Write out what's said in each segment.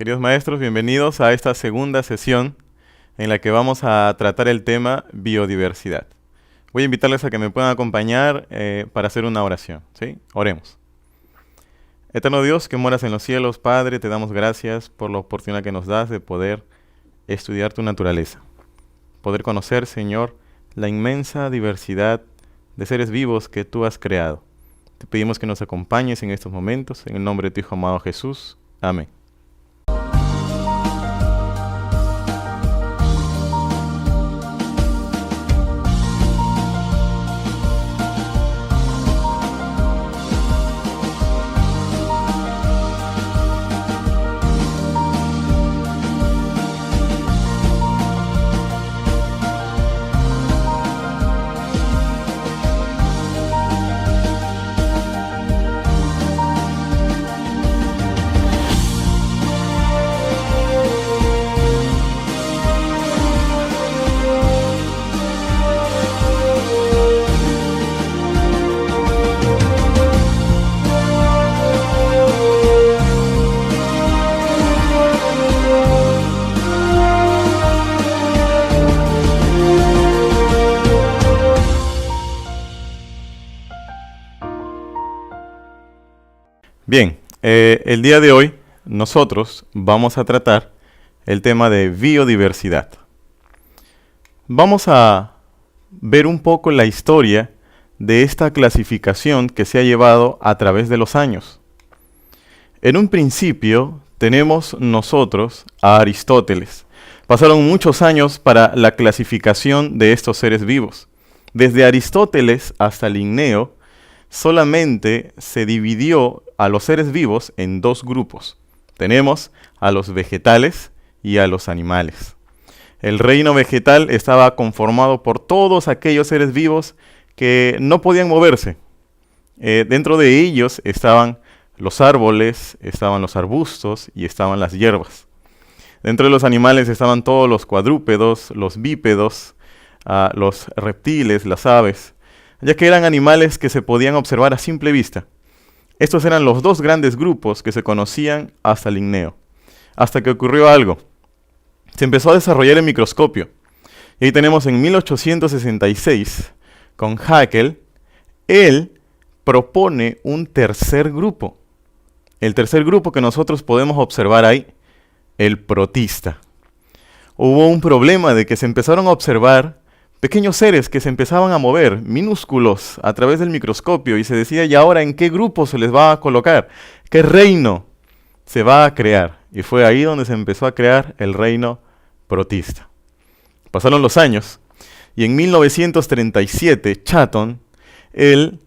Queridos maestros, bienvenidos a esta segunda sesión en la que vamos a tratar el tema biodiversidad. Voy a invitarles a que me puedan acompañar para hacer una oración, ¿sí? Oremos. Eterno Dios, que moras en los cielos, Padre, te damos gracias por la oportunidad que nos das de poder estudiar tu naturaleza. Poder conocer, Señor, la inmensa diversidad de seres vivos que tú has creado. Te pedimos que nos acompañes en estos momentos, en el nombre de tu Hijo amado Jesús. Amén. Bien, el día de hoy nosotros vamos a tratar el tema de biodiversidad. Vamos a ver un poco la historia de esta clasificación que se ha llevado a través de los años. En un principio tenemos nosotros a Aristóteles. Pasaron muchos años para la clasificación de estos seres vivos. Desde Aristóteles hasta Linneo, solamente se dividió a los seres vivos en dos grupos. Tenemos a los vegetales y a los animales. El reino vegetal estaba conformado por todos aquellos seres vivos que no podían moverse. Dentro de ellos estaban los árboles, estaban los arbustos y estaban las hierbas. Dentro de los animales estaban todos los cuadrúpedos, los bípedos, los reptiles, las aves, ya que eran animales que se podían observar a simple vista. Estos eran los dos grandes grupos que se conocían hasta Linneo, hasta que ocurrió algo. Se empezó a desarrollar el microscopio. Y ahí tenemos en 1866, con Haeckel, él propone un tercer grupo. El tercer grupo que nosotros podemos observar ahí, el protista. Hubo un problema de que se empezaron a observar pequeños seres que se empezaban a mover, minúsculos, a través del microscopio, y se decía, ¿y ahora en qué grupo se les va a colocar? ¿Qué reino se va a crear? Y fue ahí donde se empezó a crear el reino protista. Pasaron los años, y en 1937, Chatton, él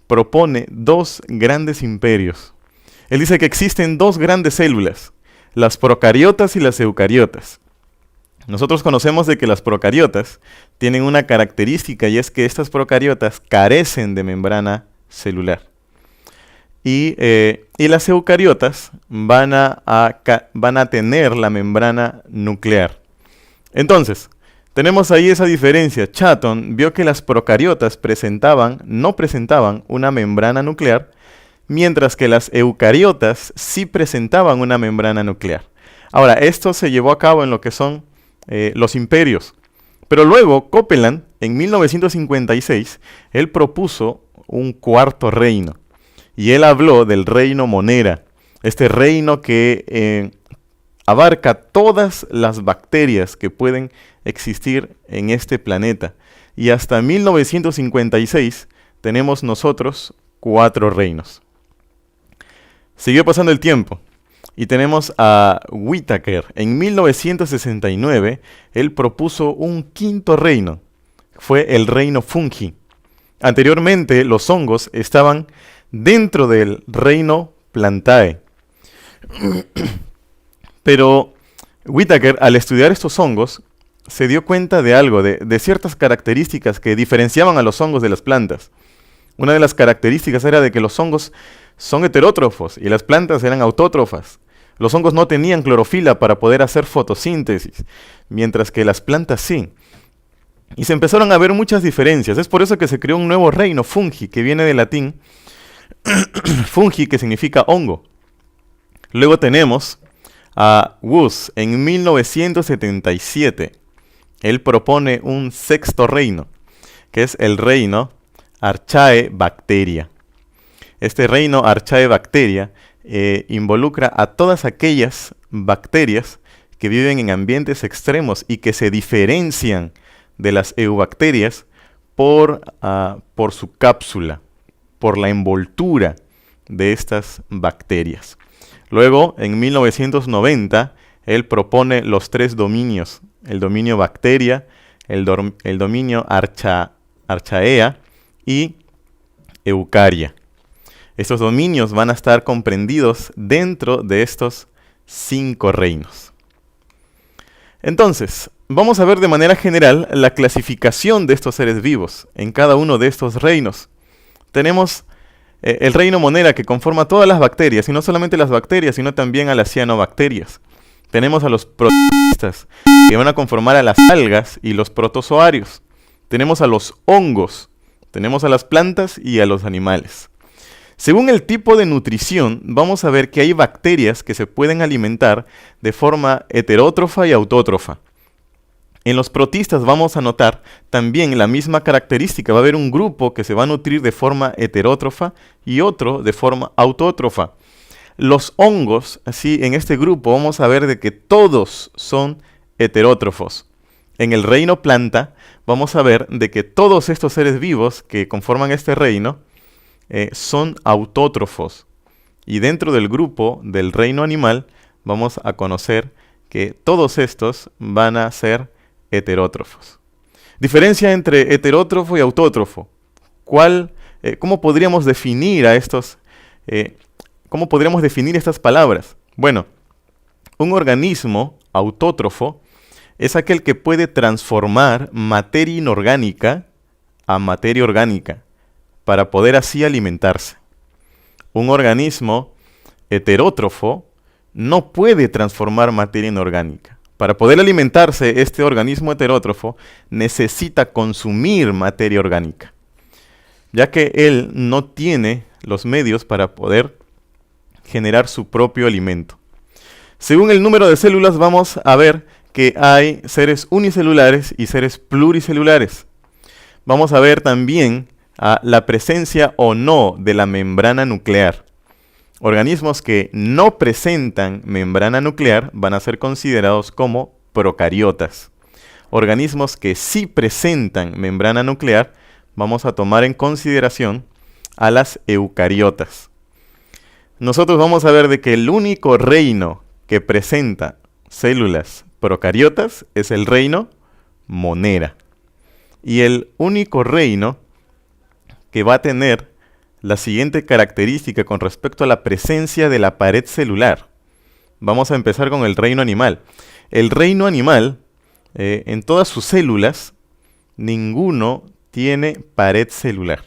propone dos grandes imperios. Él dice que existen dos grandes células, las procariotas y las eucariotas. Nosotros conocemos de que las procariotas tienen una característica y es que estas procariotas carecen de membrana celular. Y las eucariotas van a tener la membrana nuclear. Entonces, tenemos ahí esa diferencia. Chatton vio que las procariotas no presentaban una membrana nuclear, mientras que las eucariotas sí presentaban una membrana nuclear. Ahora, esto se llevó a cabo en lo que son los imperios. Pero luego Copeland, en 1956, él propuso un cuarto reino. Y él habló del reino Monera. Este reino que abarca todas las bacterias que pueden existir en este planeta. Y hasta 1956 tenemos nosotros 4 reinos. Siguió pasando el tiempo. Y tenemos a Whittaker. En 1969, él propuso un quinto reino. Fue el reino fungi. Anteriormente, los hongos estaban dentro del reino plantae. Pero Whittaker, al estudiar estos hongos, se dio cuenta de algo, de ciertas características que diferenciaban a los hongos de las plantas. Una de las características era de que los hongos son heterótrofos y las plantas eran autótrofas. Los hongos no tenían clorofila para poder hacer fotosíntesis, mientras que las plantas sí. Y se empezaron a ver muchas diferencias. Es por eso que se creó un nuevo reino, fungi, que viene del latín fungi, que significa hongo. Luego tenemos A Woese, en 1977, él propone un sexto reino, que es el reino Archaebacteria. Este reino Archaebacteria involucra a todas aquellas bacterias que viven en ambientes extremos y que se diferencian de las eubacterias por su cápsula, por la envoltura de estas bacterias. Luego, en 1990, él propone los 3 dominios: el dominio bacteria, el dominio archaea y eucaria. Estos dominios van a estar comprendidos dentro de estos 5 reinos. Entonces, vamos a ver de manera general la clasificación de estos seres vivos en cada uno de estos reinos. Tenemos el reino Monera, que conforma todas las bacterias, y no solamente las bacterias, sino también a las cianobacterias. Tenemos a los protistas, que van a conformar a las algas y los protozoarios. Tenemos a los hongos, tenemos a las plantas y a los animales. Según el tipo de nutrición, vamos a ver que hay bacterias que se pueden alimentar de forma heterótrofa y autótrofa. En los protistas vamos a notar también la misma característica. Va a haber un grupo que se va a nutrir de forma heterótrofa y otro de forma autótrofa. Los hongos, así en este grupo vamos a ver de que todos son heterótrofos. En el reino planta vamos a ver de que todos estos seres vivos que conforman este reino son autótrofos. Y dentro del grupo del reino animal vamos a conocer que todos estos van a ser heterótrofos. Diferencia entre heterótrofo y autótrofo. ¿Cómo podríamos definir cómo podríamos definir estas palabras? Bueno, un organismo autótrofo es aquel que puede transformar materia inorgánica a materia orgánica para poder así alimentarse. Un organismo heterótrofo no puede transformar materia inorgánica. Para poder alimentarse, este organismo heterótrofo necesita consumir materia orgánica, ya que él no tiene los medios para poder generar su propio alimento. Según el número de células, vamos a ver que hay seres unicelulares y seres pluricelulares. Vamos a ver también la presencia o no de la membrana nuclear. Organismos que no presentan membrana nuclear van a ser considerados como procariotas. Organismos que sí presentan membrana nuclear vamos a tomar en consideración a las eucariotas. Nosotros vamos a ver de que el único reino que presenta células procariotas es el reino Monera. Y el único reino que va a tener la siguiente característica con respecto a la presencia de la pared celular. Vamos a empezar con el reino animal. El reino animal, en todas sus células, ninguno tiene pared celular.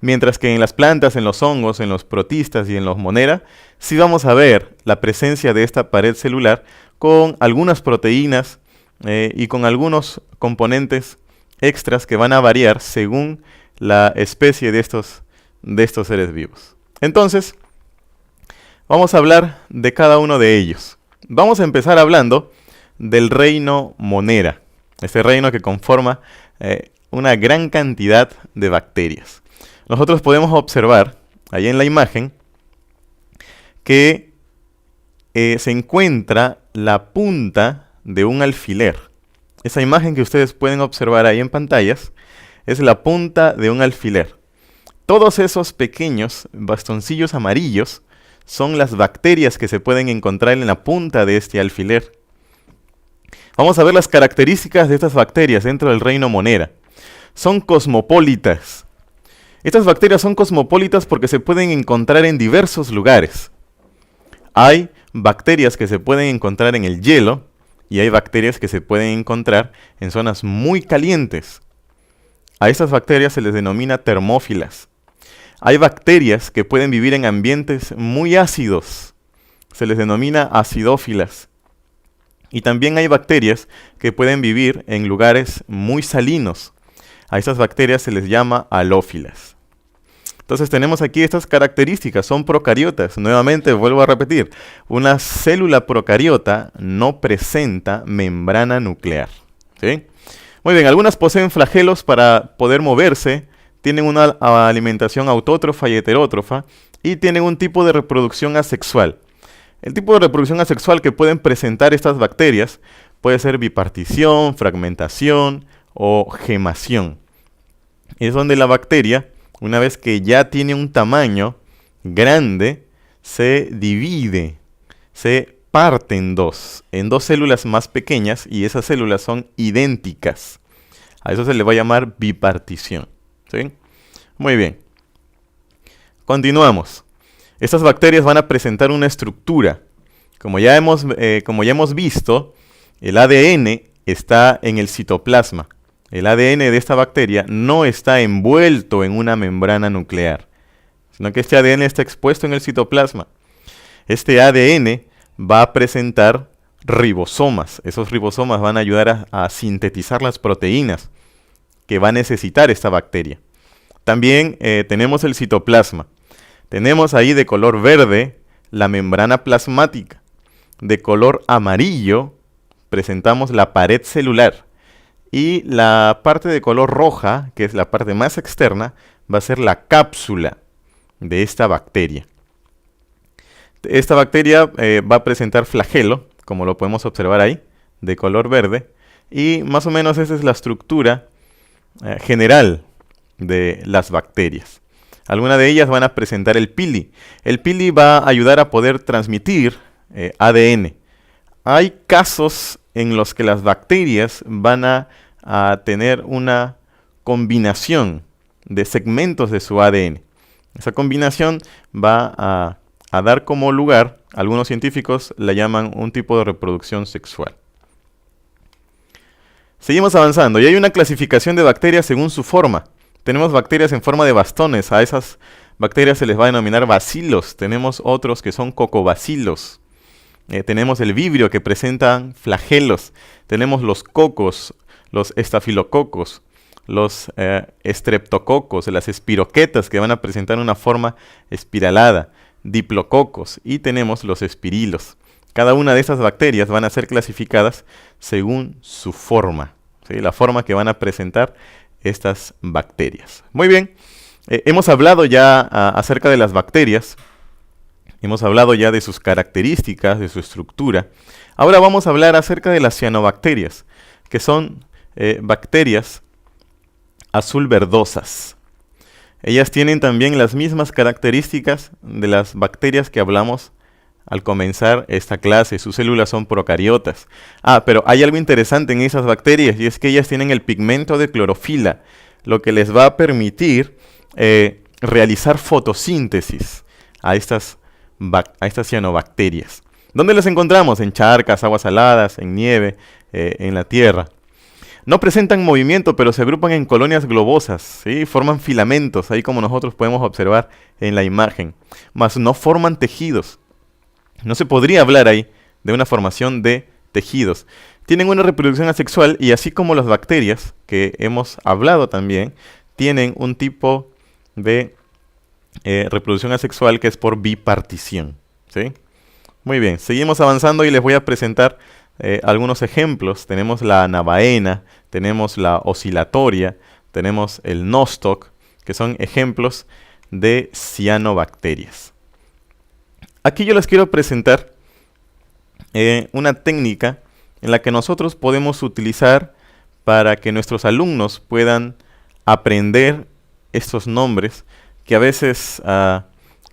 Mientras que en las plantas, en los hongos, en los protistas y en los Monera, sí vamos a ver la presencia de esta pared celular con algunas proteínas y con algunos componentes extras que van a variar según la especie de estos seres vivos. Entonces, vamos a hablar de cada uno de ellos. Vamos a empezar hablando del reino Monera, este reino que conforma una gran cantidad de bacterias. Nosotros podemos observar ahí en la imagen que se encuentra la punta de un alfiler. Esa imagen que ustedes pueden observar ahí en pantallas es la punta de un alfiler. Todos esos pequeños bastoncillos amarillos son las bacterias que se pueden encontrar en la punta de este alfiler. Vamos a ver las características de estas bacterias dentro del reino Monera. Son cosmopolitas. Estas bacterias son cosmopolitas porque se pueden encontrar en diversos lugares. Hay bacterias que se pueden encontrar en el hielo y hay bacterias que se pueden encontrar en zonas muy calientes. A estas bacterias se les denomina termófilas. Hay bacterias que pueden vivir en ambientes muy ácidos. Se les denomina acidófilas. Y también hay bacterias que pueden vivir en lugares muy salinos. A estas bacterias se les llama halófilas. Entonces tenemos aquí estas características, son procariotas. Nuevamente vuelvo a repetir, una célula procariota no presenta membrana nuclear. ¿Sí? Muy bien, algunas poseen flagelos para poder moverse, tienen una alimentación autótrofa y heterótrofa y tienen un tipo de reproducción asexual. El tipo de reproducción asexual que pueden presentar estas bacterias puede ser bipartición, fragmentación o gemación. Es donde la bacteria, una vez que ya tiene un tamaño grande, se divide, se parte en dos células más pequeñas, y esas células son idénticas. A eso se le va a llamar bipartición. ¿Sí? Muy bien. Continuamos. Estas bacterias van a presentar una estructura. Como ya hemos visto, el ADN está en el citoplasma. El ADN de esta bacteria no está envuelto en una membrana nuclear, sino que este ADN está expuesto en el citoplasma. Este ADN va a presentar ribosomas. Esos ribosomas van a ayudar a sintetizar las proteínas que va a necesitar esta bacteria. También tenemos el citoplasma. Tenemos ahí de color verde la membrana plasmática. De color amarillo presentamos la pared celular. Y la parte de color roja, que es la parte más externa, va a ser la cápsula de esta bacteria. Esta bacteria va a presentar flagelo, como lo podemos observar ahí, de color verde. Y más o menos esa es la estructura general de las bacterias. Algunas de ellas van a presentar el pili. El pili va a ayudar a poder transmitir ADN. Hay casos en los que las bacterias van a tener una combinación de segmentos de su ADN. Esa combinación va a dar como lugar, algunos científicos la llaman un tipo de reproducción sexual. Seguimos avanzando y hay una clasificación de bacterias según su forma. Tenemos bacterias en forma de bastones, a esas bacterias se les va a denominar bacilos. Tenemos otros que son cocobacilos. Tenemos el vibrio, que presentan flagelos. Tenemos los cocos, los estafilococos, los estreptococos, las espiroquetas, que van a presentar una forma espiralada, diplococos, y tenemos los espirilos. Cada una de estas bacterias van a ser clasificadas según su forma, ¿sí? La forma que van a presentar estas bacterias. Muy bien, hemos hablado ya acerca de las bacterias. Hemos hablado ya de sus características, de su estructura. Ahora vamos a hablar acerca de las cianobacterias, que son bacterias azul verdosas. Ellas tienen también las mismas características de las bacterias que hablamos al comenzar esta clase. Sus células son procariotas. Pero hay algo interesante en esas bacterias, y es que ellas tienen el pigmento de clorofila, lo que les va a permitir realizar fotosíntesis a estas cianobacterias. ¿Dónde las encontramos? En charcas, aguas saladas, en nieve, en la tierra. No presentan movimiento, pero se agrupan en colonias globosas, ¿sí? Forman filamentos, ahí como nosotros podemos observar en la imagen, mas no forman tejidos. No se podría hablar ahí de una formación de tejidos. Tienen una reproducción asexual, y así como las bacterias, que hemos hablado también, tienen un tipo de reproducción asexual que es por bipartición, ¿sí? Muy bien, seguimos avanzando y les voy a presentar algunos ejemplos. Tenemos la navaena, tenemos la oscilatoria, tenemos el nostoc, que son ejemplos de cianobacterias. Aquí yo les quiero presentar una técnica en la que nosotros podemos utilizar para que nuestros alumnos puedan aprender estos nombres que a veces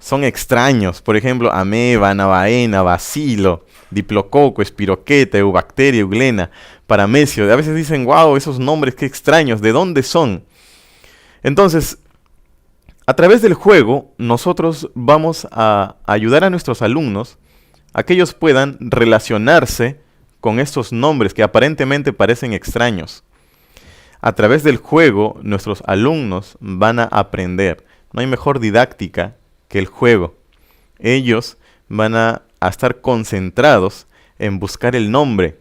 son extraños. Por ejemplo, ameba, navaena, bacilo, diplococo, espiroqueta, eubacteria, euglena, paramecio. A veces dicen, wow, esos nombres qué extraños, ¿de dónde son? Entonces, a través del juego, nosotros vamos a ayudar a nuestros alumnos a que ellos puedan relacionarse con estos nombres que aparentemente parecen extraños. A través del juego, nuestros alumnos van a aprender. No hay mejor didáctica que el juego. Ellos van a estar concentrados en buscar el nombre.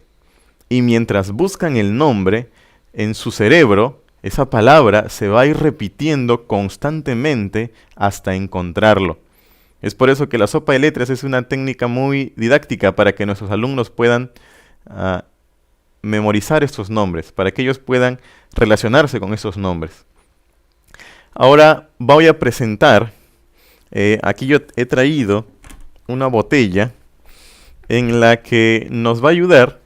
Y mientras buscan el nombre, en su cerebro, Esa palabra se va a ir repitiendo constantemente hasta encontrarlo. Es por eso que la sopa de letras es una técnica muy didáctica para que nuestros alumnos puedan memorizar estos nombres, para que ellos puedan relacionarse con esos nombres. Ahora voy a presentar, aquí yo he traído una botella en la que nos va a ayudar,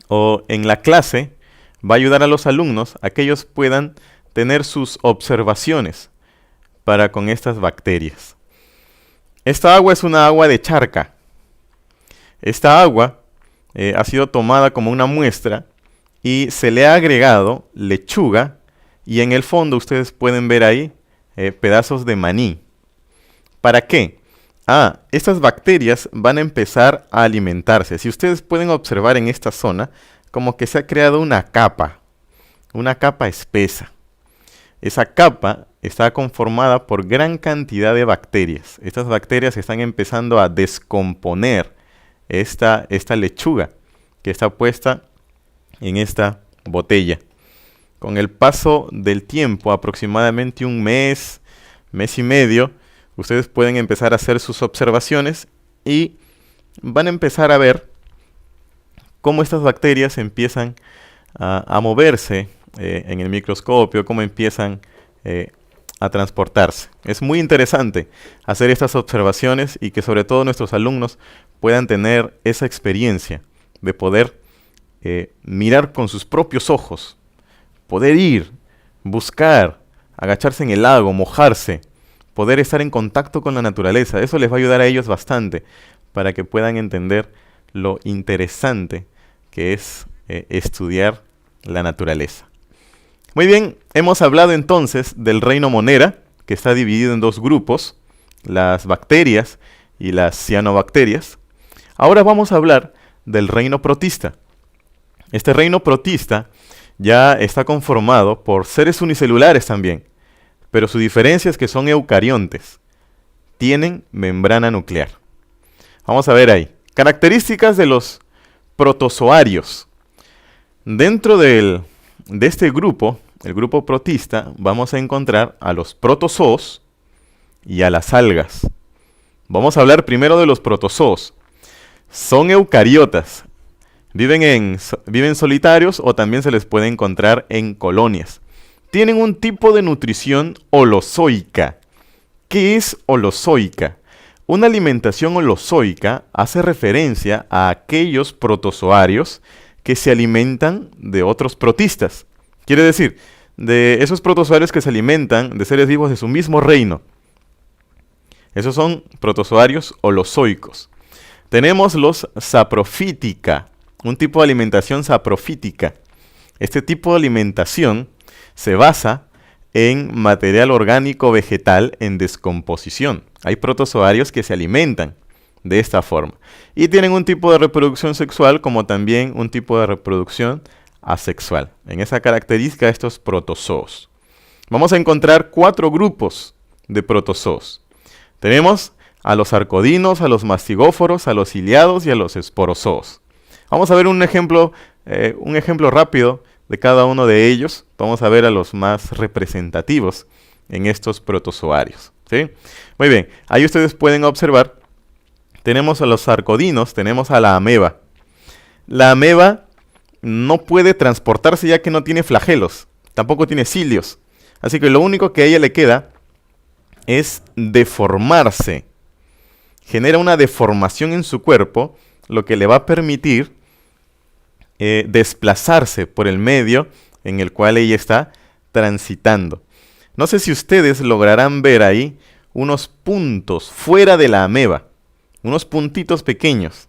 o en la clase va a ayudar a los alumnos a que ellos puedan tener sus observaciones para con estas bacterias. Esta agua es una agua de charca. Esta agua ha sido tomada como una muestra y se le ha agregado lechuga, y en el fondo ustedes pueden ver ahí pedazos de maní. ¿Para qué? Estas bacterias van a empezar a alimentarse. Si ustedes pueden observar en esta zona, como que se ha creado una capa espesa. Esa capa está conformada por gran cantidad de bacterias. Estas bacterias están empezando a descomponer esta lechuga que está puesta en esta botella. Con el paso del tiempo, aproximadamente un mes, mes y medio, ustedes pueden empezar a hacer sus observaciones y van a empezar a ver cómo estas bacterias empiezan a moverse en el microscopio, cómo empiezan a transportarse. Es muy interesante hacer estas observaciones y que sobre todo nuestros alumnos puedan tener esa experiencia de poder mirar con sus propios ojos, poder ir, buscar, agacharse en el lago, mojarse, poder estar en contacto con la naturaleza. Eso les va a ayudar a ellos bastante para que puedan entender lo interesante que es estudiar la naturaleza. Muy bien, hemos hablado entonces del reino Monera, que está dividido en dos grupos, las bacterias y las cianobacterias. Ahora vamos a hablar del reino protista. Este reino protista ya está conformado por seres unicelulares también, pero su diferencia es que son eucariontes. Tienen membrana nuclear. Vamos a ver ahí. Características de los protozoarios. Dentro de este grupo, el grupo protista, vamos a encontrar a los protozoos y a las algas. Vamos a hablar primero de los protozoos. Son eucariotas. Viven solitarios o también se les puede encontrar en colonias. Tienen un tipo de nutrición holozoica. ¿Qué es holozoica? Una alimentación holozoica hace referencia a aquellos protozoarios que se alimentan de otros protistas. Quiere decir, de esos protozoarios que se alimentan de seres vivos de su mismo reino. Esos son protozoarios holozoicos. Tenemos los saprofítica, un tipo de alimentación saprofítica. Este tipo de alimentación se basa en material orgánico vegetal en descomposición. Hay protozoarios que se alimentan de esta forma y tienen un tipo de reproducción sexual como también un tipo de reproducción asexual. En esa característica de estos protozoos. Vamos a encontrar 4 grupos de protozoos. Tenemos a los arcodinos, a los mastigóforos, a los ciliados y a los esporozoos. Vamos a ver un ejemplo rápido de cada uno de ellos. Vamos a ver a los más representativos en estos protozoarios, ¿sí? Muy bien, ahí ustedes pueden observar, tenemos a los arcodinos, tenemos a la ameba. La ameba no puede transportarse ya que no tiene flagelos, tampoco tiene cilios. Así que lo único que a ella le queda es deformarse. Genera una deformación en su cuerpo, lo que le va a permitir desplazarse por el medio en el cual ella está transitando. No sé si ustedes lograrán ver ahí unos puntos fuera de la ameba, unos puntitos pequeños.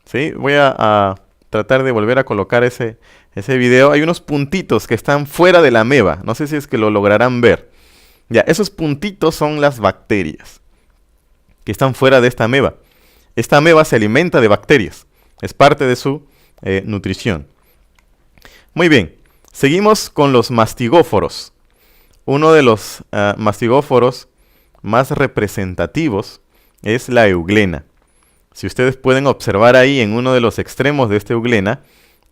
¿Sí? Voy a tratar de volver a colocar ese video. Hay unos puntitos que están fuera de la ameba. No sé si es que lo lograrán ver. Ya, esos puntitos son las bacterias que están fuera de esta ameba. Esta ameba se alimenta de bacterias. Es parte de su nutrición. Muy bien, seguimos con los mastigóforos. Uno de los mastigóforos más representativos es la euglena. Si ustedes pueden observar ahí en uno de los extremos de esta euglena,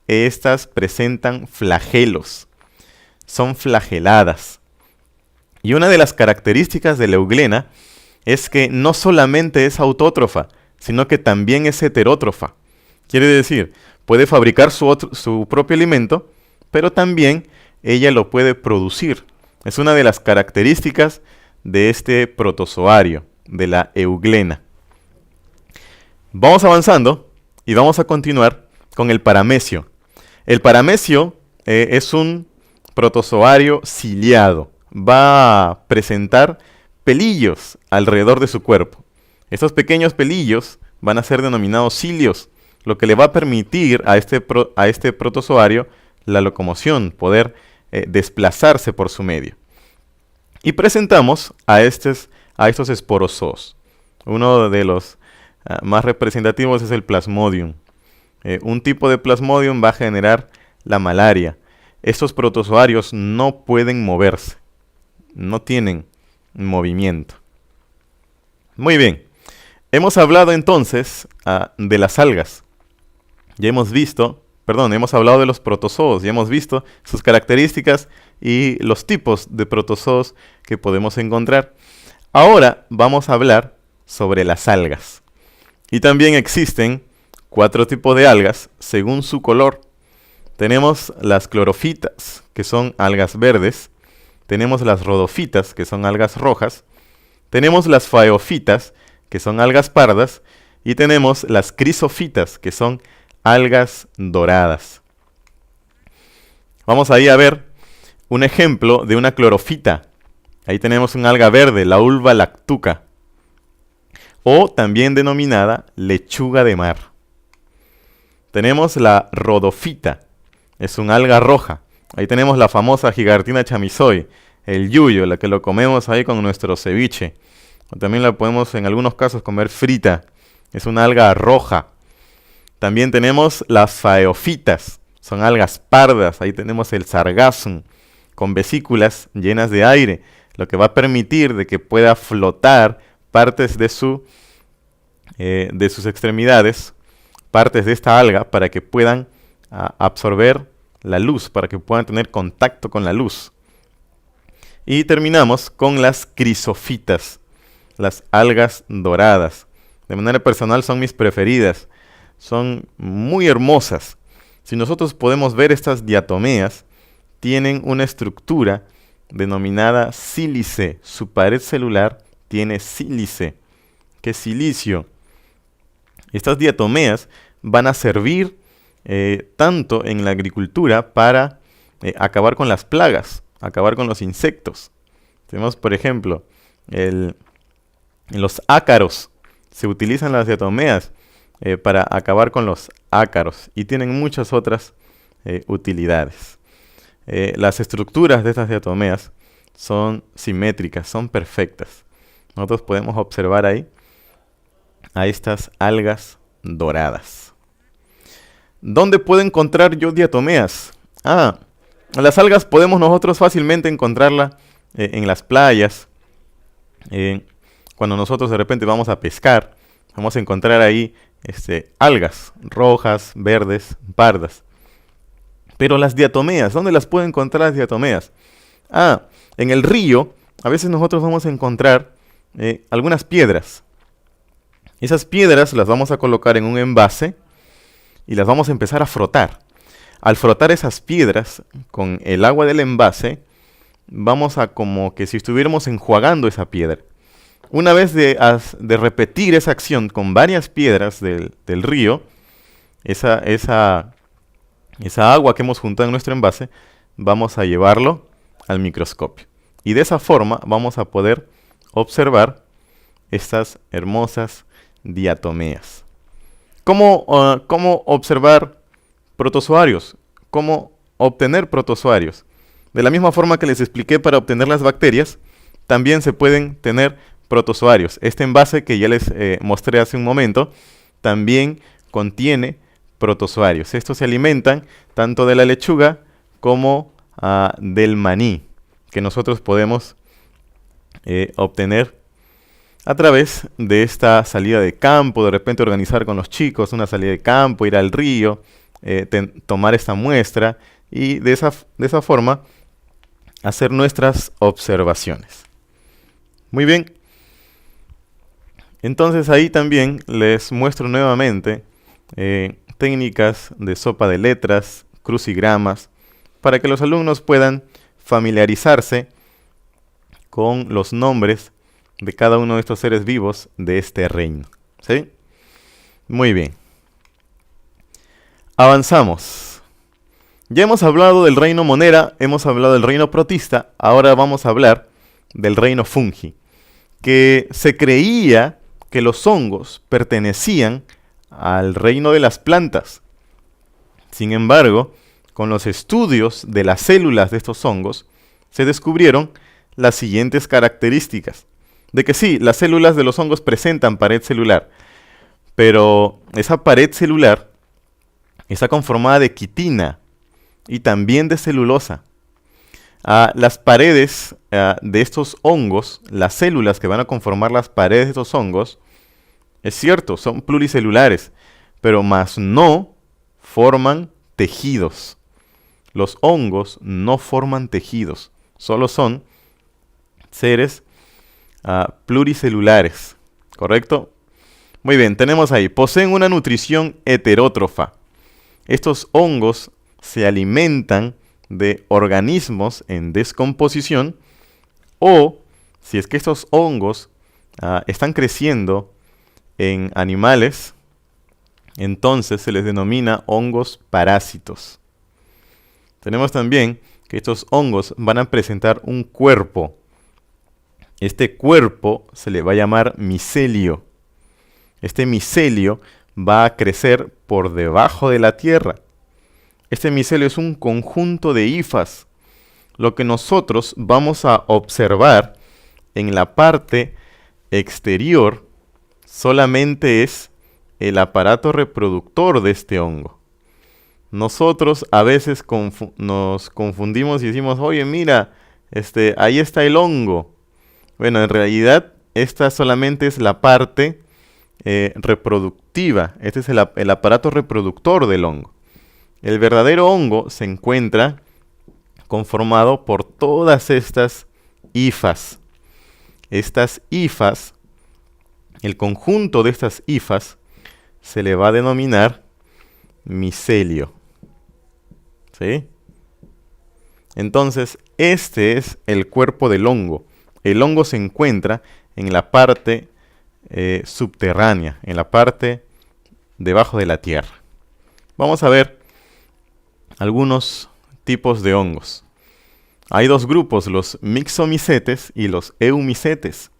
estas presentan flagelos. son flageladas. Y una de las características de la euglena es que no solamente es autótrofa, sino que también es heterótrofa. Quiere decir, puede fabricar su propio alimento, pero también ella lo puede producir. Es una de las características de este protozoario, de la euglena. Vamos avanzando y vamos a continuar con el paramecio. El paramecio es un protozoario ciliado. Va a presentar pelillos alrededor de su cuerpo. Estos pequeños pelillos van a ser denominados cilios, lo que le va a permitir a este protozoario la locomoción, poder desplazarse por su medio. Y presentamos a estos esporozoos. Uno de los más representativos es el Plasmodium. Un tipo de Plasmodium va a generar la malaria. Estos protozoarios no pueden moverse, no tienen movimiento. Muy bien, hemos hablado entonces de las algas. Hemos hablado de los protozoos, ya hemos visto sus características y los tipos de protozoos que podemos encontrar. Ahora vamos a hablar sobre las algas. Y también existen 4 tipos de algas según su color. Tenemos las clorofitas, que son algas verdes. Tenemos las rhodofitas, que son algas rojas. Tenemos las faeofitas, que son algas pardas. Y tenemos las crisofitas, que son algas doradas. Vamos ahí a ver un ejemplo de una clorofita. Ahí tenemos un alga verde, la Ulva lactuca, o también denominada lechuga de mar. Tenemos la rhodofita, es un alga roja. Ahí tenemos la famosa Gigartina chamizoy, el yuyo, la que lo comemos ahí con nuestro ceviche. O también la podemos en algunos casos comer frita, es una alga roja. También tenemos las faeofitas, son algas pardas. Ahí tenemos el sargassum, con vesículas llenas de aire, lo que va a permitir de que pueda flotar partes de sus extremidades, partes de esta alga, para que puedan absorber la luz, para que puedan tener contacto con la luz. Y terminamos con las crisofitas, las algas doradas. De manera personal son mis preferidas, son muy hermosas. Si nosotros podemos ver estas diatomeas, tienen una estructura denominada sílice. Su pared celular tiene sílice, que es silicio. Estas diatomeas van a servir tanto en la agricultura para acabar con las plagas, acabar con los insectos. Tenemos, por ejemplo, en los ácaros. Se utilizan las diatomeas para acabar con los ácaros y tienen muchas otras utilidades. Las estructuras de estas diatomeas son simétricas, son perfectas. Nosotros podemos observar ahí a estas algas doradas. ¿Dónde puedo encontrar yo diatomeas? Las algas podemos nosotros fácilmente encontrarlas en las playas. Cuando nosotros de repente vamos a pescar, vamos a encontrar ahí algas rojas, verdes, pardas. Pero las diatomeas, ¿dónde las puedo encontrar las diatomeas? En el río, a veces nosotros vamos a encontrar algunas piedras. Esas piedras las vamos a colocar en un envase y las vamos a empezar a frotar. Al frotar esas piedras con el agua del envase, vamos a como que si estuviéramos enjuagando esa piedra. Una vez de repetir esa acción con varias piedras del río, esa agua que hemos juntado en nuestro envase, vamos a llevarlo al microscopio. Y de esa forma vamos a poder observar estas hermosas diatomeas. ¿Cómo observar protozoarios? ¿Cómo obtener protozoarios? De la misma forma que les expliqué para obtener las bacterias, también se pueden tener protozoarios. Este envase que ya les mostré hace un momento, también contiene protozoarios. Estos se alimentan tanto de la lechuga como del maní, que nosotros podemos obtener a través de esta salida de campo, de repente organizar con los chicos una salida de campo, ir al río, tomar esta muestra y de esa forma hacer nuestras observaciones. Muy bien. Entonces ahí también les muestro nuevamente técnicas de sopa de letras, crucigramas, para que los alumnos puedan familiarizarse con los nombres de cada uno de estos seres vivos de este reino. ¿Sí? Muy bien. Avanzamos. Ya hemos hablado del reino Monera, hemos hablado del reino Protista, ahora vamos a hablar del reino Fungi, que se creía que los hongos pertenecían al reino de las plantas. Sin embargo, con los estudios de las células de estos hongos, se descubrieron las siguientes características. De que sí, las células de los hongos presentan pared celular, pero esa pared celular está conformada de quitina y también de celulosa. Las paredes de estos hongos, las células que van a conformar las paredes de estos hongos, es cierto, son pluricelulares, pero más no forman tejidos. Los hongos no forman tejidos, solo son seres pluricelulares, ¿correcto? Muy bien, tenemos ahí, poseen una nutrición heterótrofa. Estos hongos se alimentan de organismos en descomposición, o si es que estos hongos están creciendo en animales, entonces se les denomina hongos parásitos. Tenemos también que estos hongos van a presentar un cuerpo. Este cuerpo se le va a llamar micelio. Este micelio va a crecer por debajo de la tierra. Este micelio es un conjunto de hifas. Lo que nosotros vamos a observar en la parte exterior solamente es el aparato reproductor de este hongo. Nosotros a veces nos confundimos y decimos, oye, mira, ahí está el hongo. Bueno, en realidad esta solamente es la parte reproductiva. Este es el aparato reproductor del hongo. El verdadero hongo se encuentra conformado por todas estas hifas. Estas hifas, el conjunto de estas hifas, se le va a denominar micelio. ¿Sí? Entonces, este es el cuerpo del hongo. El hongo se encuentra en la parte subterránea, en la parte debajo de la tierra. Vamos a ver algunos tipos de hongos. Hay dos grupos, los mixomicetes y los eumicetes.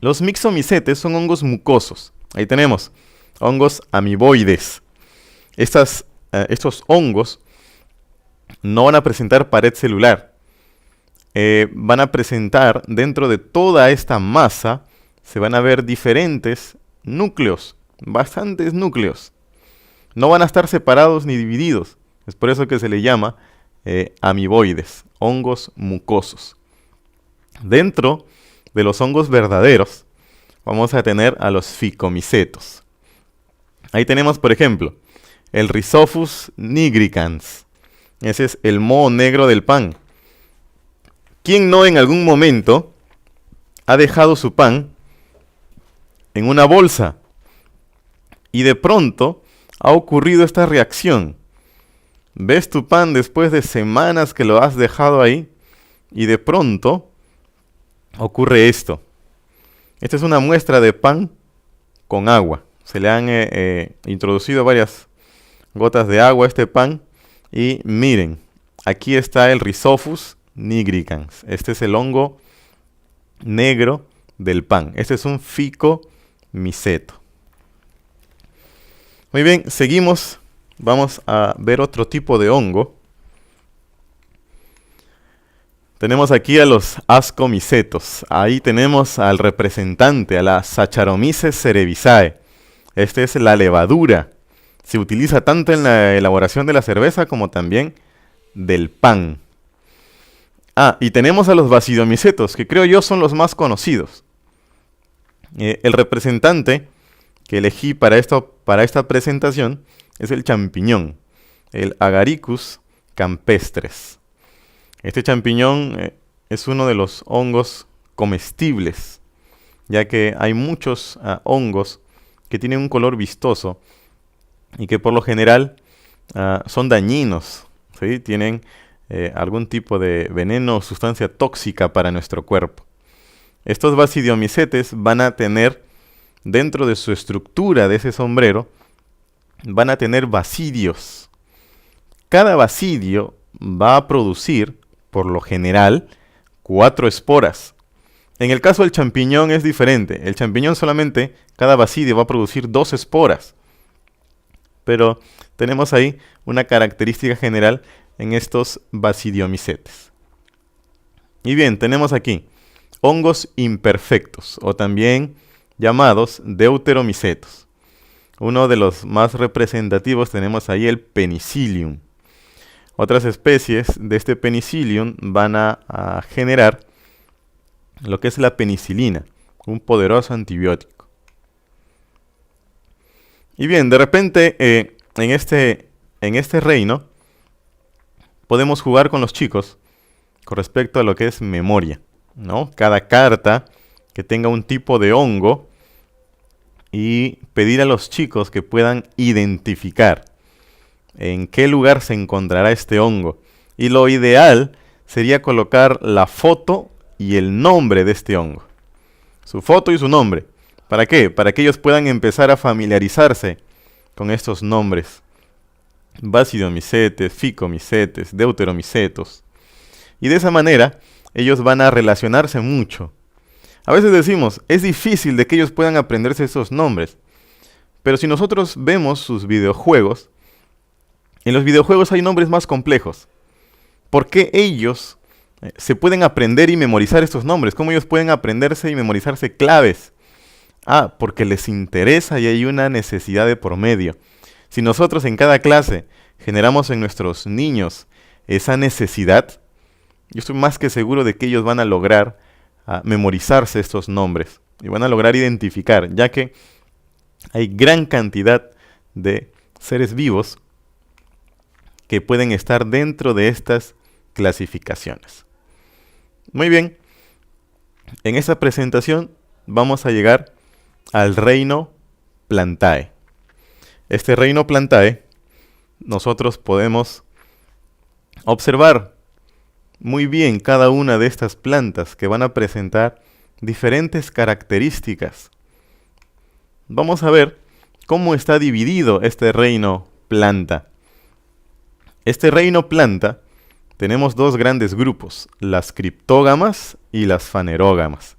Los mixomicetes son hongos mucosos. Ahí tenemos hongos amiboides. Estos hongos no van a presentar pared celular. Van a presentar dentro de toda esta masa, se van a ver diferentes núcleos, bastantes núcleos. No van a estar separados ni divididos. Es por eso que se le llama amiboides, hongos mucosos. Dentro de los hongos verdaderos vamos a tener a los ficomicetos. Ahí tenemos, por ejemplo, el Rhizophus nigricans. Ese es el moho negro del pan. ¿Quién no en algún momento ha dejado su pan en una bolsa y de pronto ha ocurrido esta reacción? Ves tu pan después de semanas que lo has dejado ahí y de pronto ocurre esto. Esta es una muestra de pan con agua. Se le han introducido varias gotas de agua a este pan y miren, aquí está el Rhizophus nigricans. Este es el hongo negro del pan. Este es un ficomiceto. Muy bien, seguimos. Vamos a ver otro tipo de hongo. Tenemos aquí a los ascomicetos. Ahí tenemos al representante, a la Saccharomyces cerevisiae. Esta es la levadura. Se utiliza tanto en la elaboración de la cerveza como también del pan. Y tenemos a los basidomicetos, que creo yo son los más conocidos. El representante que elegí para esta presentación es el champiñón, el Agaricus campestres. Este champiñón es uno de los hongos comestibles, ya que hay muchos hongos que tienen un color vistoso y que por lo general son dañinos, ¿sí? Tienen algún tipo de veneno o sustancia tóxica para nuestro cuerpo. Estos basidiomycetes van a tener, dentro de su estructura de ese sombrero, van a tener basidios. Cada basidio va a producir, por lo general, 4 esporas. En el caso del champiñón es diferente. El champiñón solamente, cada basidio va a producir 2 esporas. Pero tenemos ahí una característica general en estos basidiomycetes. Y bien, tenemos aquí hongos imperfectos, o también llamados deuteromycetos. Uno de los más representativos tenemos ahí el penicillium. Otras especies de este penicillium van a generar lo que es la penicilina, un poderoso antibiótico. Y bien, de repente en este reino podemos jugar con los chicos con respecto a lo que es memoria, ¿no? Cada carta que tenga un tipo de hongo y pedir a los chicos que puedan identificar en qué lugar se encontrará este hongo. Y lo ideal sería colocar la foto y el nombre de este hongo. Su foto y su nombre. ¿Para qué? Para que ellos puedan empezar a familiarizarse con estos nombres. Basidiomycetes, ficomycetes, deuteromycetos. Y de esa manera ellos van a relacionarse mucho. A veces decimos, es difícil de que ellos puedan aprenderse esos nombres. Pero si nosotros vemos sus videojuegos, en los videojuegos hay nombres más complejos. ¿Por qué ellos se pueden aprender y memorizar estos nombres? ¿Cómo ellos pueden aprenderse y memorizarse claves? Porque les interesa y hay una necesidad de por medio. Si nosotros en cada clase generamos en nuestros niños esa necesidad, yo estoy más que seguro de que ellos van a lograr memorizarse estos nombres y van a lograr identificar, ya que hay gran cantidad de seres vivos que pueden estar dentro de estas clasificaciones. Muy bien, en esta presentación vamos a llegar al reino Plantae. Este reino Plantae, nosotros podemos observar muy bien cada una de estas plantas que van a presentar diferentes características. Vamos a ver cómo está dividido este reino planta. Este reino planta tenemos dos grandes grupos, las criptógamas y las fanerógamas.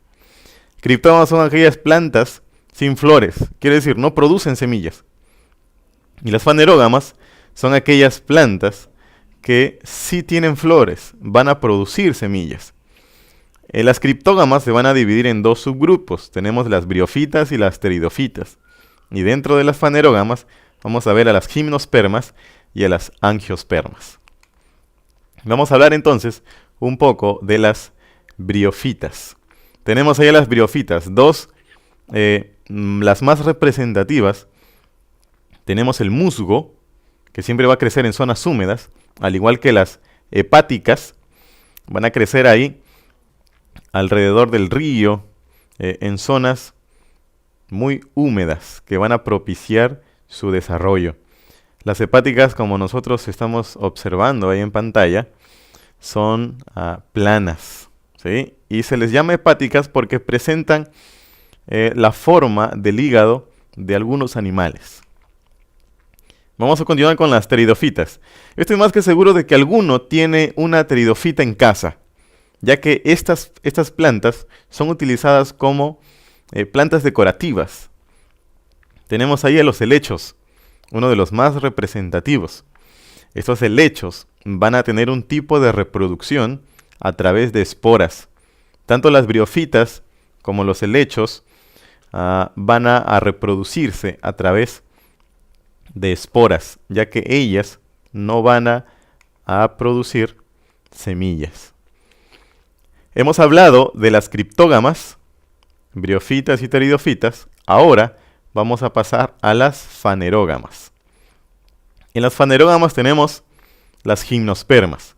Criptógamas son aquellas plantas sin flores, quiere decir, no producen semillas. Y las fanerógamas son aquellas plantas que sí tienen flores, van a producir semillas. Las criptógamas se van a dividir en dos subgrupos. Tenemos las briófitas y las pteridofitas. Y dentro de las fanerógamas vamos a ver a las gimnospermas y a las angiospermas. Vamos a hablar entonces un poco de las briófitas. Tenemos ahí a las briófitas, las más representativas. Tenemos el musgo, que siempre va a crecer en zonas húmedas, al igual que las hepáticas, van a crecer ahí alrededor del río, en zonas muy húmedas, que van a propiciar su desarrollo. Las hepáticas, como nosotros estamos observando ahí en pantalla, son planas, ¿sí? Y se les llama hepáticas porque presentan la forma del hígado de algunos animales. Vamos a continuar con las pteridofitas. Estoy más que seguro de que alguno tiene una pteridofita en casa, ya que estas plantas son utilizadas como plantas decorativas. Tenemos ahí a los helechos, uno de los más representativos. Estos helechos van a tener un tipo de reproducción a través de esporas. Tanto las briófitas como los helechos van a reproducirse a través de esporas, ya que ellas no van a producir semillas. Hemos hablado de las criptógamas, briófitas y pteridofitas. Ahora vamos a pasar a las fanerógamas. En las fanerógamas tenemos las gimnospermas.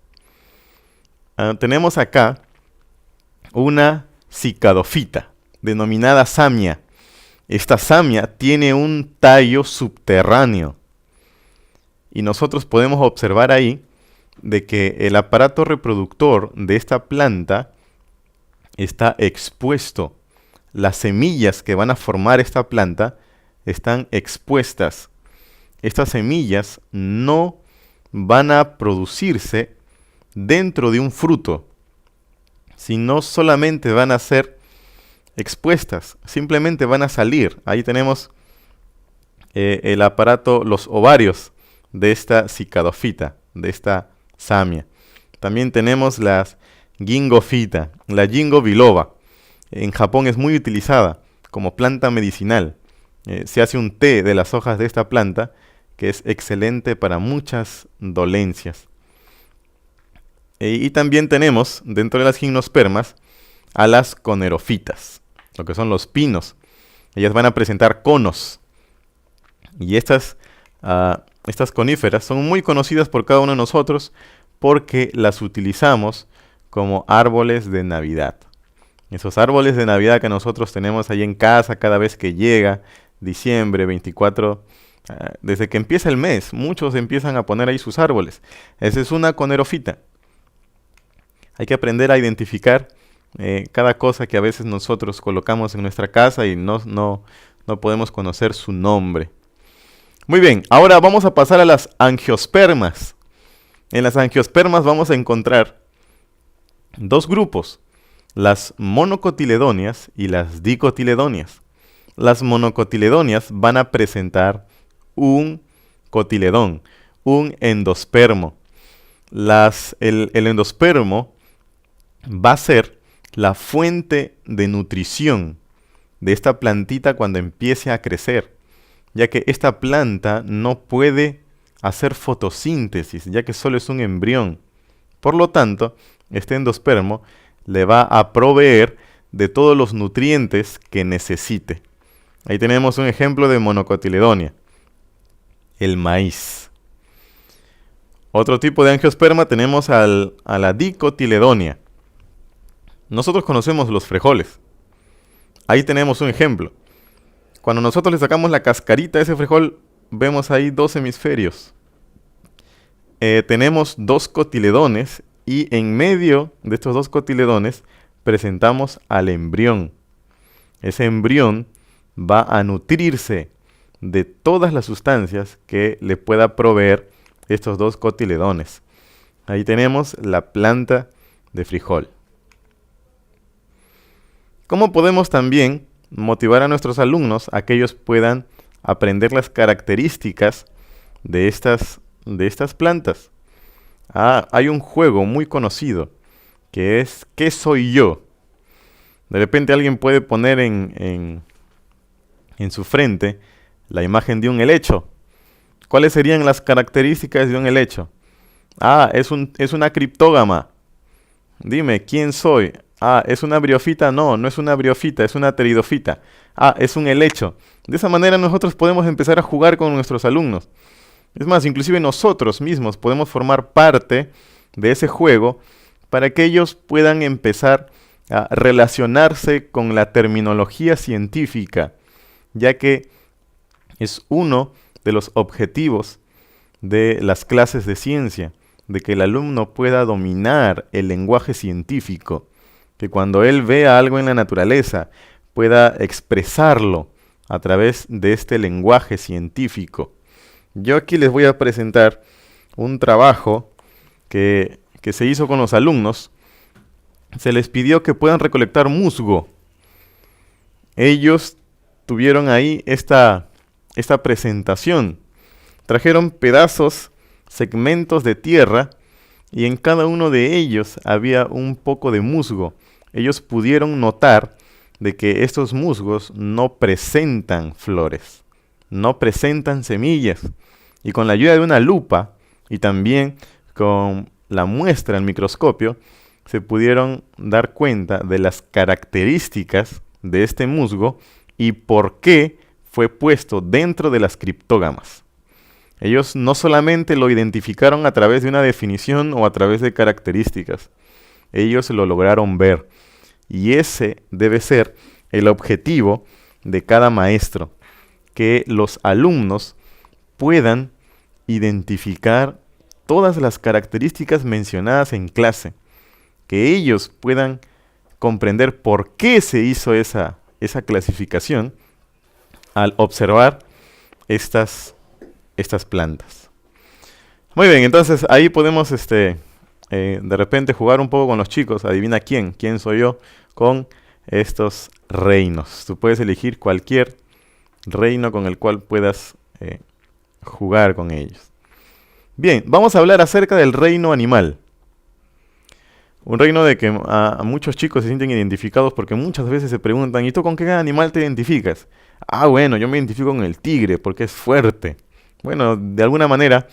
tenemos acá una cicadofita denominada samia. Esta samia tiene un tallo subterráneo y nosotros podemos observar ahí de que el aparato reproductor de esta planta está expuesto. Las semillas que van a formar esta planta están expuestas. Estas semillas no van a producirse dentro de un fruto, sino solamente van a ser expuestas, simplemente van a salir. Ahí tenemos el aparato, los ovarios de esta cicadofita, de esta samia. También tenemos las gingofita, la ginkgo biloba. En Japón es muy utilizada como planta medicinal. Se hace un té de las hojas de esta planta que es excelente para muchas dolencias. Y también tenemos dentro de las gimnospermas a las conerofitas, lo que son los pinos. Ellas van a presentar conos. Y estas coníferas son muy conocidas por cada uno de nosotros porque las utilizamos como árboles de Navidad. Esos árboles de Navidad que nosotros tenemos ahí en casa cada vez que llega diciembre, 24, desde que empieza el mes, muchos empiezan a poner ahí sus árboles. Esa es una conerofita. Hay que aprender a identificar cada cosa que a veces nosotros colocamos en nuestra casa y no podemos conocer su nombre. Muy bien, ahora vamos a pasar a las angiospermas. En las angiospermas vamos a encontrar dos grupos, las monocotiledóneas y las dicotiledóneas. Las monocotiledóneas van a presentar un cotiledón, un endospermo. El endospermo va a ser la fuente de nutrición de esta plantita cuando empiece a crecer, ya que esta planta no puede hacer fotosíntesis, ya que solo es un embrión. Por lo tanto, este endospermo le va a proveer de todos los nutrientes que necesite. Ahí tenemos un ejemplo de monocotiledonia, el maíz. Otro tipo de angiosperma tenemos a la dicotiledonia. Nosotros conocemos los frijoles. Ahí tenemos un ejemplo. Cuando nosotros le sacamos la cascarita a ese frijol, vemos ahí dos hemisferios. Tenemos dos cotiledones y en medio de estos dos cotiledones presentamos al embrión. Ese embrión va a nutrirse de todas las sustancias que le pueda proveer estos dos cotiledones. Ahí tenemos la planta de frijol. ¿Cómo podemos también motivar a nuestros alumnos a que ellos puedan aprender las características de estas plantas? Hay un juego muy conocido que es ¿qué soy yo? De repente alguien puede poner en su frente la imagen de un helecho. ¿Cuáles serían las características de un helecho? Es una criptógama. Dime, ¿quién soy? ¿Es una briofita? No, no es una briofita, es una pteridofita. Es un helecho. De esa manera nosotros podemos empezar a jugar con nuestros alumnos. Es más, inclusive nosotros mismos podemos formar parte de ese juego para que ellos puedan empezar a relacionarse con la terminología científica, ya que es uno de los objetivos de las clases de ciencia, de que el alumno pueda dominar el lenguaje científico, que cuando él vea algo en la naturaleza pueda expresarlo a través de este lenguaje científico. Yo aquí les voy a presentar un trabajo que se hizo con los alumnos. Se les pidió que puedan recolectar musgo. Ellos tuvieron ahí esta presentación. Trajeron pedazos, segmentos de tierra, y en cada uno de ellos había un poco de musgo. Ellos pudieron notar de que estos musgos no presentan flores, no presentan semillas. Y con la ayuda de una lupa y también con la muestra al microscopio, se pudieron dar cuenta de las características de este musgo y por qué fue puesto dentro de las criptógamas. Ellos no solamente lo identificaron a través de una definición o a través de características, ellos lo lograron ver. Y ese debe ser el objetivo de cada maestro, que los alumnos puedan identificar todas las características mencionadas en clase, que ellos puedan comprender por qué se hizo esa clasificación al observar estas plantas. Muy bien, entonces ahí podemos de repente jugar un poco con los chicos. Adivina quién soy yo con estos reinos. Tú puedes elegir cualquier reino con el cual puedas jugar con ellos. Bien, vamos a hablar acerca del reino animal. Un reino de que a muchos chicos se sienten identificados porque muchas veces se preguntan, ¿y tú con qué animal te identificas? Ah, bueno, yo me identifico con el tigre porque es fuerte. Bueno, de alguna manera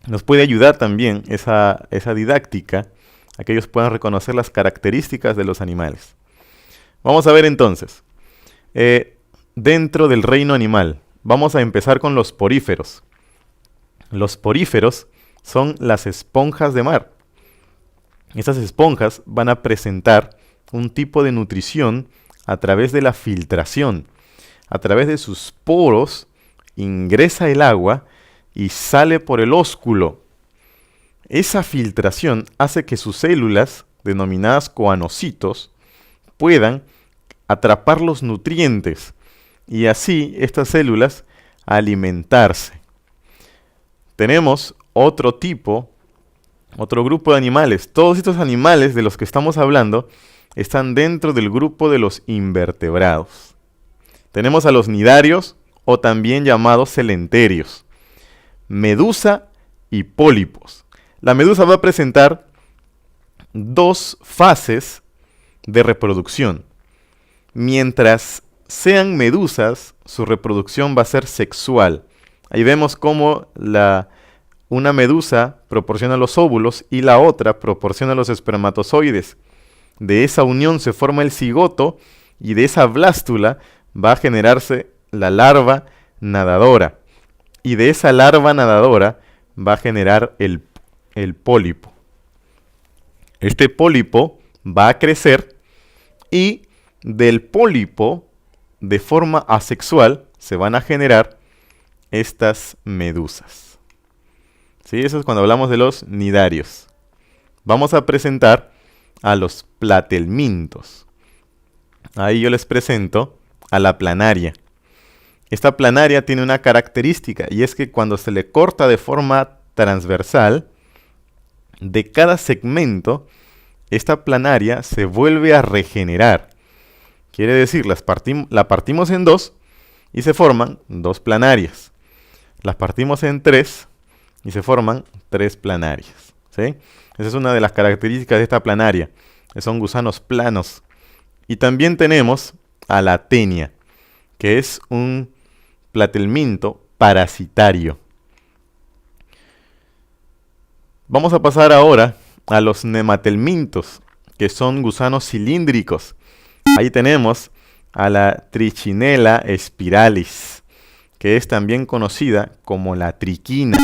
nos puede ayudar también esa didáctica a que ellos puedan reconocer las características de los animales. Vamos a ver entonces, dentro del reino animal, vamos a empezar con los poríferos. Los poríferos son las esponjas de mar. Estas esponjas van a presentar un tipo de nutrición a través de la filtración. A través de sus poros ingresa el agua y sale por el ósculo. Esa filtración hace que sus células, denominadas coanocitos, puedan atrapar los nutrientes y así estas células alimentarse. Tenemos otro grupo de animales. Todos estos animales de los que estamos hablando están dentro del grupo de los invertebrados. Tenemos a los nidarios o también llamados celenterios, medusa y pólipos. La medusa va a presentar dos fases de reproducción. Mientras sean medusas, su reproducción va a ser sexual. Ahí vemos cómo una medusa proporciona los óvulos y la otra proporciona los espermatozoides. De esa unión se forma el cigoto y de esa blástula va a generarse la larva nadadora. Y de esa larva nadadora va a generar el pólipo. Este pólipo va a crecer y del pólipo, de forma asexual, se van a generar estas medusas. ¿Sí? Eso es cuando hablamos de los nidarios. Vamos a presentar a los platelmintos. Ahí yo les presento a la planaria. Esta planaria tiene una característica y es que cuando se le corta de forma transversal, de cada segmento, esta planaria se vuelve a regenerar. Quiere decir, la partimos en dos y se forman dos planarias. Las partimos en tres y se forman tres planarias. ¿Sí? Esa es una de las características de esta planaria. Son gusanos planos. Y también tenemos a la tenia, que es un platelminto parasitario. Vamos a pasar ahora a los nematelmintos, que son gusanos cilíndricos. Ahí tenemos a la Trichinella spiralis, que es también conocida como la triquina.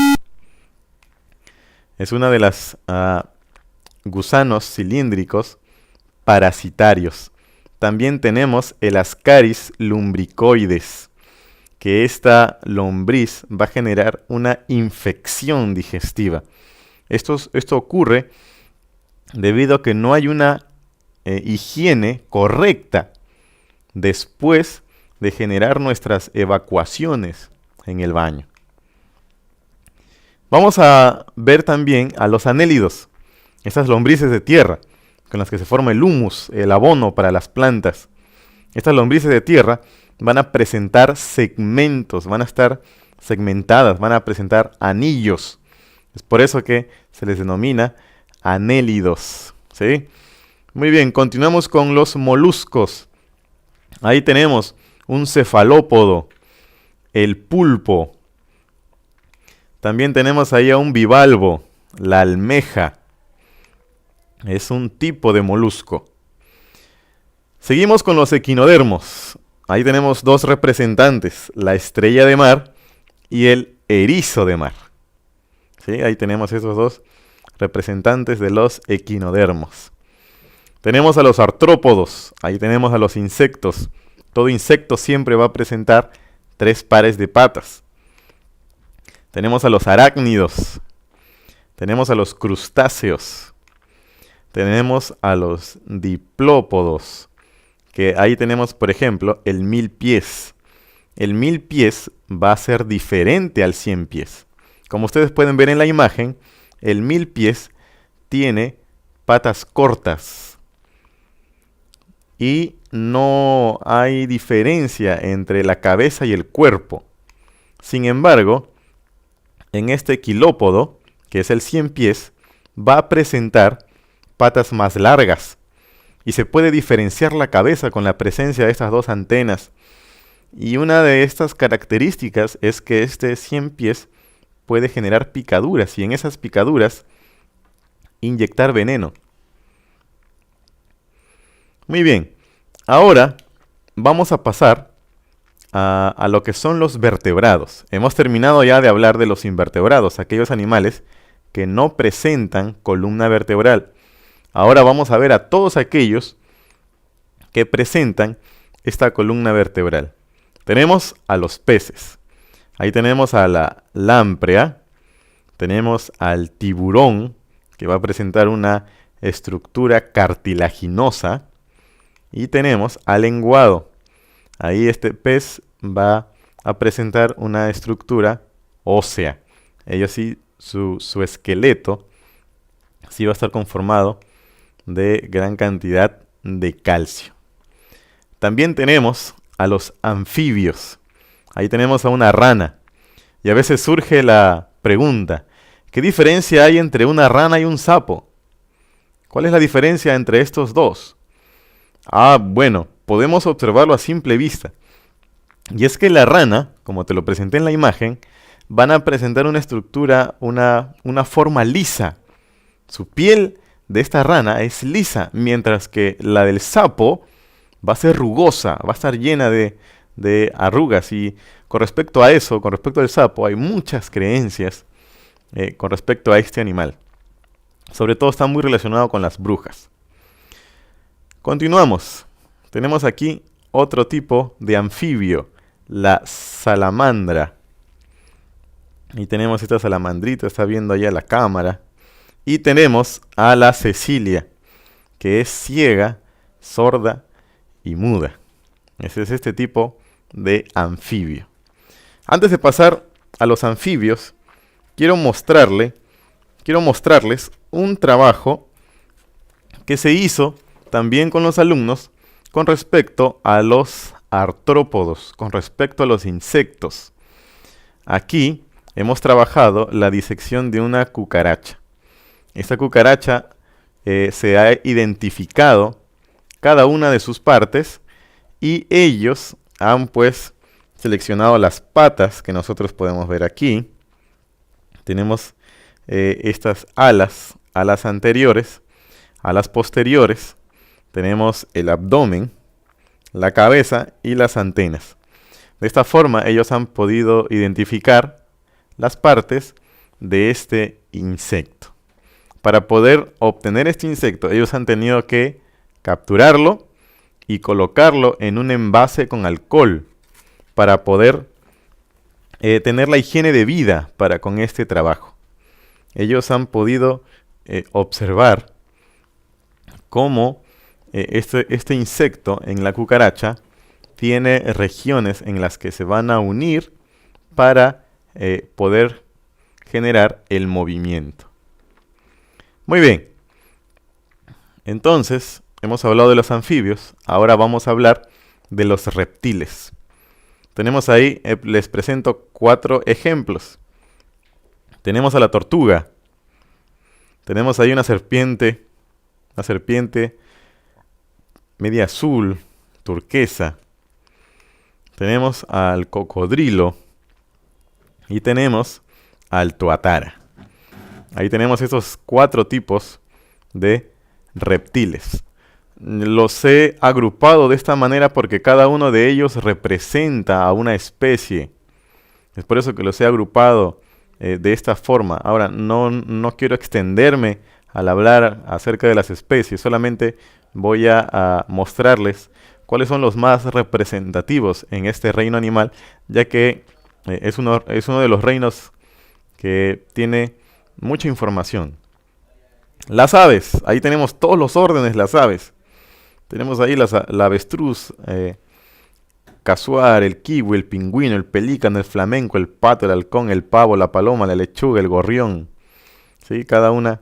Es una de las gusanos cilíndricos parasitarios. También tenemos el Ascaris lumbricoides, que esta lombriz va a generar una infección digestiva. Esto ocurre debido a que no hay una higiene correcta después de generar nuestras evacuaciones en el baño. Vamos a ver también a los anélidos, estas lombrices de tierra con las que se forma el humus, el abono para las plantas. Estas lombrices de tierra van a presentar segmentos, van a estar segmentadas, van a presentar anillos. Es por eso que se les denomina anélidos. ¿Sí? Muy bien, continuamos con los moluscos. Ahí tenemos un cefalópodo, el pulpo. También tenemos ahí a un bivalvo, la almeja. Es un tipo de molusco. Seguimos con los equinodermos. Ahí tenemos dos representantes, la estrella de mar y el erizo de mar. ¿Sí? Ahí tenemos esos dos representantes de los equinodermos. Tenemos a los artrópodos, ahí tenemos a los insectos. Todo insecto siempre va a presentar 3 pares de patas. Tenemos a los arácnidos, tenemos a los crustáceos, tenemos a los diplópodos, que ahí tenemos, por ejemplo, el 1000 pies. El 1000 pies va a ser diferente al 100 pies. Como ustedes pueden ver en la imagen, el 1000 pies tiene patas cortas y no hay diferencia entre la cabeza y el cuerpo. Sin embargo, en este quilópodo, que es el 100 pies, va a presentar patas más largas y se puede diferenciar la cabeza con la presencia de estas 2 antenas. Y una de estas características es que este 100 pies puede generar picaduras y en esas picaduras inyectar veneno. Muy bien, ahora vamos a pasar a lo que son los vertebrados. Hemos terminado ya de hablar de los invertebrados, aquellos animales que no presentan columna vertebral. Ahora vamos a ver a todos aquellos que presentan esta columna vertebral. Tenemos a los peces. Ahí tenemos a la lámprea, tenemos al tiburón, que va a presentar una estructura cartilaginosa, y tenemos al lenguado. Ahí este pez va a presentar una estructura ósea. Ellos sí, su esqueleto sí va a estar conformado de gran cantidad de calcio. También tenemos a los anfibios. Ahí tenemos a una rana. Y a veces surge la pregunta, ¿qué diferencia hay entre una rana y un sapo? ¿Cuál es la diferencia entre estos dos? Bueno, podemos observarlo a simple vista. Y es que la rana, como te lo presenté en la imagen, van a presentar una estructura, una forma lisa. Su piel de esta rana es lisa, mientras que la del sapo va a ser rugosa, va a estar llena de arrugas. Y con respecto a eso, con respecto al sapo, hay muchas creencias con respecto a este animal. Sobre todo está muy relacionado con las brujas. Continuamos. Tenemos aquí otro tipo de anfibio, la salamandra. Y tenemos esta salamandrita, está viendo allá la cámara. Y tenemos a la Cecilia, que es ciega, sorda y muda. Ese es este tipo de anfibio. Antes de pasar a los anfibios, quiero mostrarles un trabajo que se hizo también con los alumnos con respecto a los artrópodos, con respecto a los insectos. Aquí hemos trabajado la disección de una cucaracha. Esta cucaracha se ha identificado cada una de sus partes y ellos han pues seleccionado las patas que nosotros podemos ver aquí. Tenemos estas alas anteriores, alas posteriores, tenemos el abdomen, la cabeza y las antenas. De esta forma ellos han podido identificar las partes de este insecto. Para poder obtener este insecto, ellos han tenido que capturarlo y colocarlo en un envase con alcohol para poder tener la higiene de vida con este trabajo. Ellos han podido observar cómo este insecto en la cucaracha tiene regiones en las que se van a unir para poder generar el movimiento. Muy bien. Entonces, hemos hablado de los anfibios, ahora vamos a hablar de los reptiles. Tenemos ahí, les presento 4 ejemplos. Tenemos a la tortuga. Tenemos ahí una serpiente media azul, turquesa. Tenemos al cocodrilo y tenemos al tuatara. Ahí tenemos estos 4 tipos de reptiles. Los he agrupado de esta manera porque cada uno de ellos representa a una especie. Es por eso que los he agrupado de esta forma. Ahora, no quiero extenderme al hablar acerca de las especies, solamente voy a mostrarles cuáles son los más representativos en este reino animal, ya que es uno de los reinos que tiene mucha información. Las aves, ahí tenemos todos los órdenes, las aves. Tenemos ahí la avestruz, casuar, el kiwi, el pingüino, el pelícano, el flamenco, el pato, el halcón, el pavo, la paloma, la lechuga, el gorrión. ¿Sí? Cada una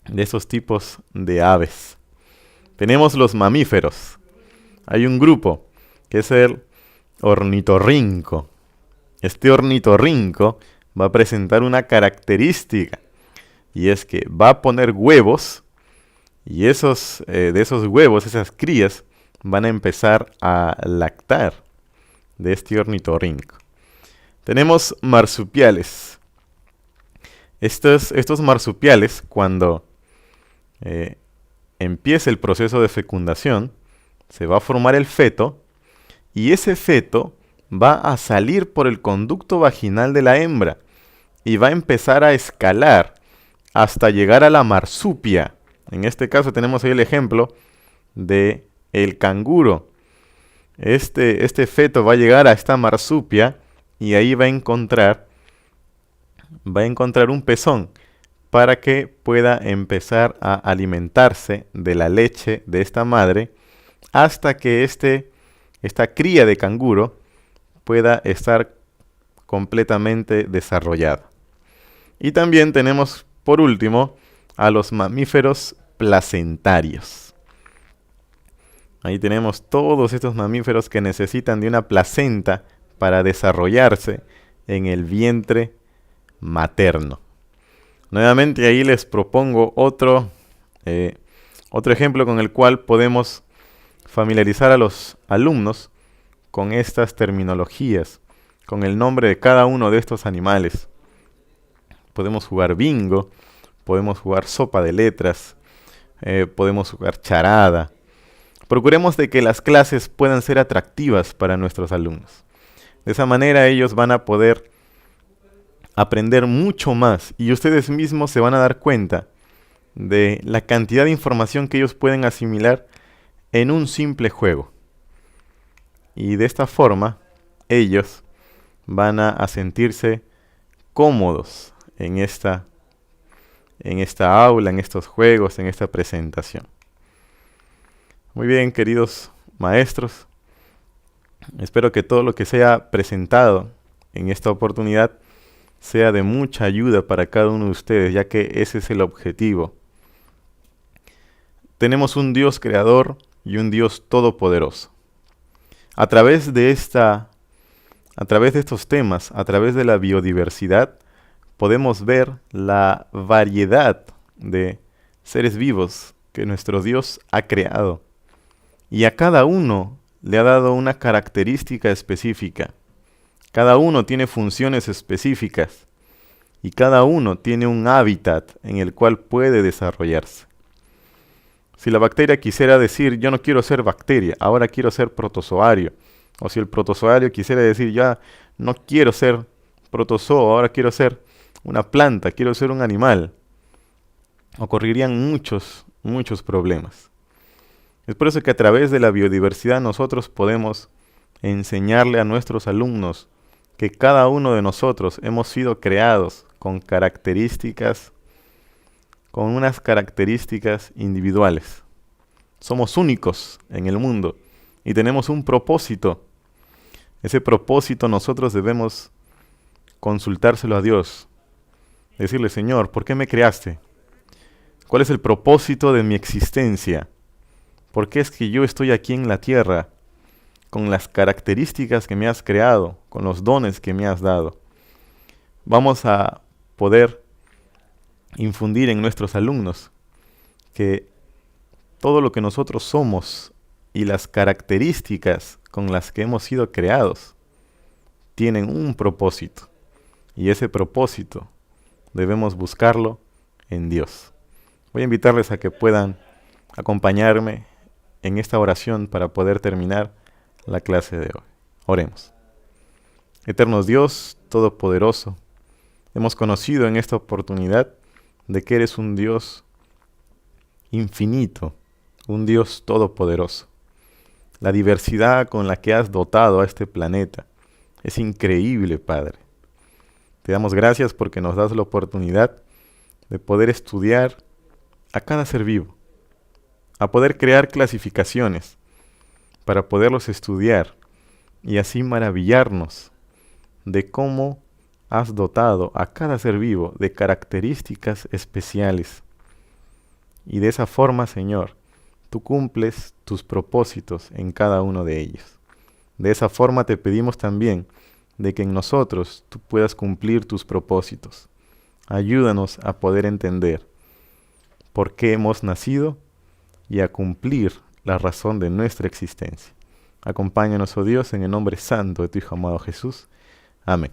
de esos tipos de aves. Tenemos los mamíferos. Hay un grupo que es el ornitorrinco. Este ornitorrinco va a presentar una característica, y es que va a poner huevos, y de esos huevos, esas crías, van a empezar a lactar de este ornitorrinco. Tenemos marsupiales. Estos marsupiales, cuando empiece el proceso de fecundación, se va a formar el feto, y ese feto va a salir por el conducto vaginal de la hembra y va a empezar a escalar hasta llegar a la marsupia. En este caso tenemos ahí el ejemplo de el canguro. Este feto va a llegar a esta marsupia y ahí va a encontrar un pezón para que pueda empezar a alimentarse de la leche de esta madre hasta que esta cría de canguro pueda estar completamente desarrollada. Y también tenemos, por último, a los mamíferos placentarios. Ahí tenemos todos estos mamíferos que necesitan de una placenta para desarrollarse en el vientre materno. Nuevamente ahí les propongo otro ejemplo con el cual podemos familiarizar a los alumnos con estas terminologías, con el nombre de cada uno de estos animales. Podemos jugar bingo, podemos jugar sopa de letras, podemos jugar charada. Procuremos de que las clases puedan ser atractivas para nuestros alumnos. De esa manera ellos van a poder aprender mucho más y ustedes mismos se van a dar cuenta de la cantidad de información que ellos pueden asimilar en un simple juego. Y de esta forma ellos van a sentirse cómodos en esta aula, en estos juegos, en esta presentación. Muy bien, queridos maestros, espero que todo lo que sea presentado en esta oportunidad sea de mucha ayuda para cada uno de ustedes, ya que ese es el objetivo. Tenemos un Dios creador y un Dios todopoderoso. A través de estos temas, a través de la biodiversidad, podemos ver la variedad de seres vivos que nuestro Dios ha creado. Y a cada uno le ha dado una característica específica. Cada uno tiene funciones específicas y cada uno tiene un hábitat en el cual puede desarrollarse. Si la bacteria quisiera decir, yo no quiero ser bacteria, ahora quiero ser protozoario. O si el protozoario quisiera decir, ya no quiero ser protozoo, ahora quiero ser una planta, quiero ser un animal. Ocurrirían muchos problemas. Es por eso que a través de la biodiversidad nosotros podemos enseñarle a nuestros alumnos que cada uno de nosotros hemos sido creados con unas características individuales. Somos únicos en el mundo y tenemos un propósito. Ese propósito nosotros debemos consultárselo a Dios. Decirle, Señor, ¿por qué me creaste? ¿Cuál es el propósito de mi existencia? ¿Por qué es que yo estoy aquí en la tierra con las características que me has creado, con los dones que me has dado? Vamos a poder infundir en nuestros alumnos que todo lo que nosotros somos y las características con las que hemos sido creados tienen un propósito. Y ese propósito debemos buscarlo en Dios. Voy a invitarles a que puedan acompañarme en esta oración para poder terminar la clase de hoy. Oremos. Eterno Dios, Todopoderoso, hemos conocido en esta oportunidad de que eres un Dios infinito, un Dios todopoderoso. La diversidad con la que has dotado a este planeta es increíble, Padre. Te damos gracias porque nos das la oportunidad de poder estudiar a cada ser vivo, a poder crear clasificaciones para poderlos estudiar y así maravillarnos de cómo has dotado a cada ser vivo de características especiales. Y de esa forma, Señor, tú cumples tus propósitos en cada uno de ellos. De esa forma te pedimos también de que en nosotros tú puedas cumplir tus propósitos. Ayúdanos a poder entender por qué hemos nacido y a cumplir la razón de nuestra existencia. Acompáñanos, oh Dios, en el nombre santo de tu Hijo amado Jesús. Amén.